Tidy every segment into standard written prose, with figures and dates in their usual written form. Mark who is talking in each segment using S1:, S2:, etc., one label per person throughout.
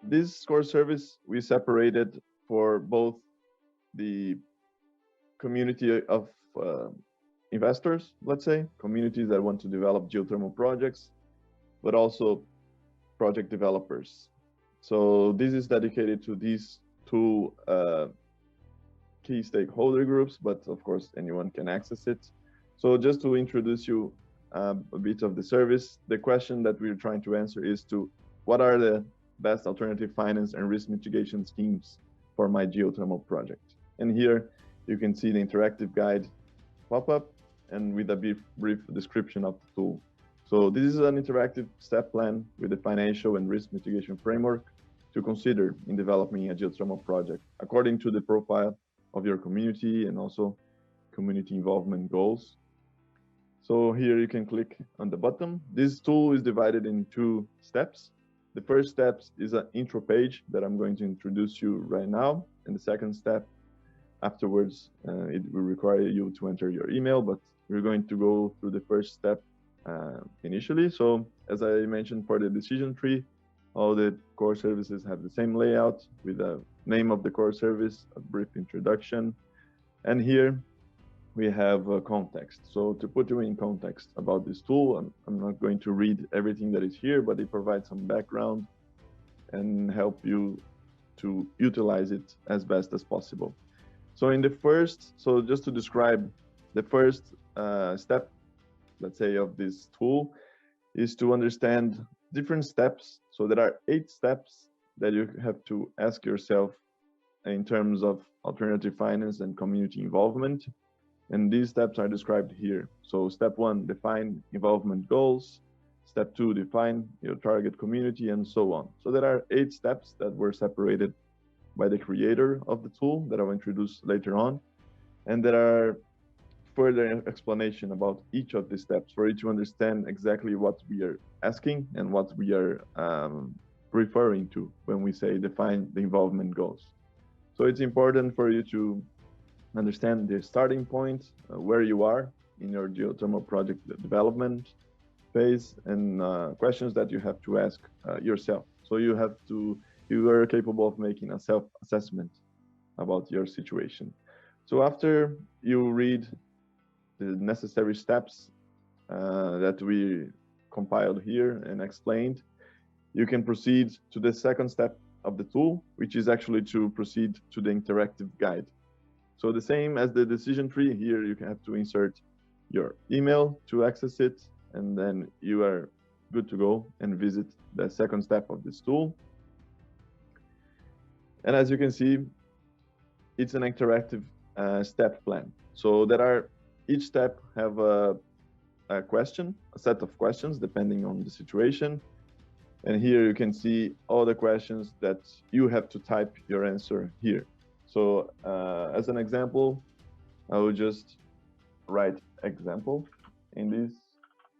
S1: this core service we separated for both the community of investors, let's say, communities that want to develop geothermal projects, but also project developers. So this is dedicated to these two key stakeholder groups, but of course anyone can access it. So just to introduce you a bit of the service, the question that we're trying to answer is to what are the best alternative finance and risk mitigation schemes for my geothermal project. And here you can see the interactive guide pop up and with a brief description of the tool. So this is an interactive step plan with a financial and risk mitigation framework to consider in developing a geothermal project according to the profile of your community and also community involvement goals. So here you can click on the bottom. This tool is divided in two steps. The first step is an intro page that I'm going to introduce you right now. And the second step afterwards, it will require you to enter your email, but we're going to go through the first step initially. So as I mentioned, for the decision tree, all the core services have the same layout with the name of the core service, a brief introduction. And here we have context. So to put you in context about this tool, I'm not going to read everything that is here, but it provides some background and help you to utilize it as best as possible. So in the first, so just to describe the first step, let's say, of this tool is to understand different steps. So there are 8 steps that you have to ask yourself in terms of alternative finance and community involvement. And these steps are described here. So step 1, define involvement goals. Step 2, define your target community, and so on. So there are 8 steps that were separated by the creator of the tool that I'll introduce later on. And there are further explanation about each of these steps for you to understand exactly what we are asking and what we are referring to when we say define the involvement goals. So it's important for you to understand the starting point, where you are in your geothermal project development phase, and questions that you have to ask yourself. So you are capable of making a self-assessment about your situation. So after you read the necessary steps that we compiled here and explained, you can proceed to the second step of the tool, which is actually to proceed to the interactive guide. So the same as the decision tree, here you have to insert your email to access it, and then you are good to go and visit the second step of this tool. And as you can see, it's an interactive step plan. So each step have a set of questions depending on the situation. And here you can see all the questions that you have to type your answer here. So as an example, I will just write example in this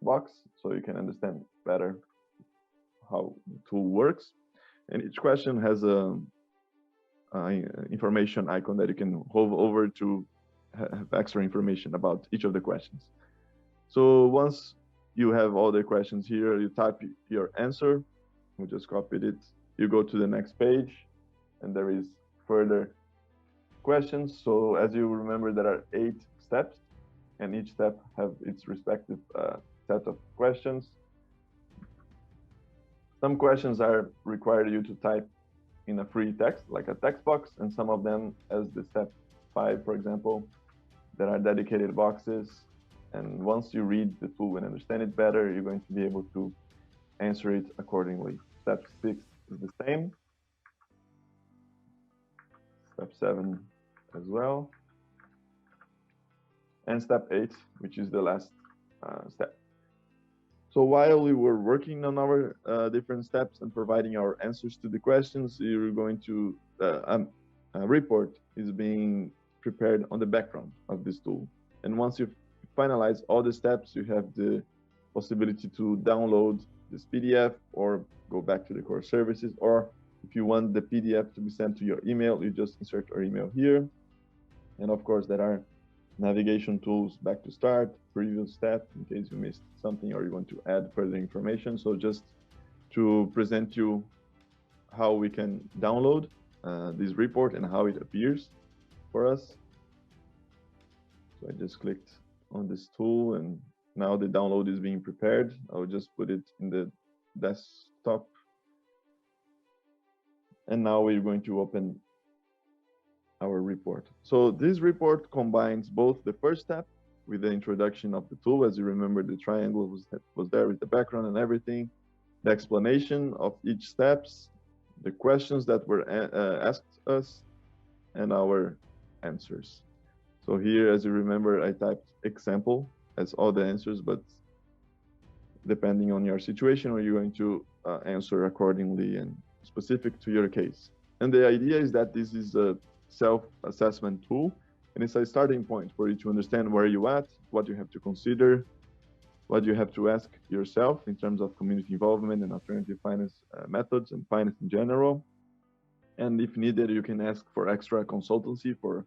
S1: box so you can understand better how the tool works. And each question has a information icon that you can hover over to have extra information about each of the questions. So once you have all the questions here, you type your answer, we just copied it, you go to the next page, and there is further questions. So as you remember, there are 8 steps, and each step have its respective set of questions. Some questions are require you to type in a free text, like a text box, and some of them, as the step 5, for example, there are dedicated boxes. And once you read the tool and understand it better, you're going to be able to answer it accordingly. Step 6 is the same. Step 7 as well. And step 8, which is the last step. So while we were working on our different steps and providing our answers to the questions, you're going to, a report is being prepared on the background of this tool. And once you finalize all the steps, you have the possibility to download this PDF or go back to the core services, or if you want the PDF to be sent to your email, you just insert your email here. And of course, there are navigation tools, back to start, previous step, in case you missed something or you want to add further information. So just to present you how we can download this report and how it appears for us. So I just clicked on this tool and now the download is being prepared. I'll just put it in the desktop. And now we're going to open our report. So this report combines both the first step with the introduction of the tool. As you remember, the triangle was there with the background and everything, the explanation of each steps, the questions that were asked us, and our answers. So here, as you remember, I typed example as all the answers, but depending on your situation, you're going to answer accordingly and specific to your case. And the idea is that this is a self-assessment tool, and it's a starting point for you to understand where you're at, what you have to consider, what you have to ask yourself in terms of community involvement and alternative finance methods and finance in general. And if needed, you can ask for extra consultancy for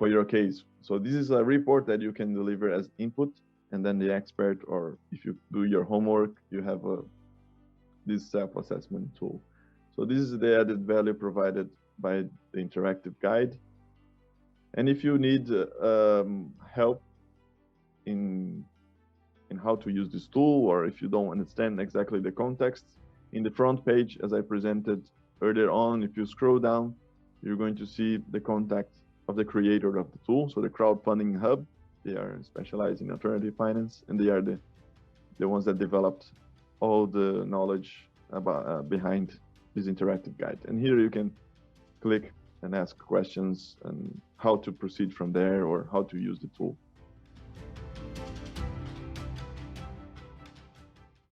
S1: your case. So this is a report that you can deliver as input, and then the expert, or if you do your homework, you have this self-assessment tool. So this is the added value provided by the interactive guide. And if you need help in how to use this tool, or if you don't understand exactly the context, in the front page, as I presented earlier on, if you scroll down, you're going to see the contact of the creator of the tool. So the crowdfunding hub, they are specialized in alternative finance, and they are the ones that developed all the knowledge about behind this interactive guide. And here you can click and ask questions and how to proceed from there, or how to use the tool.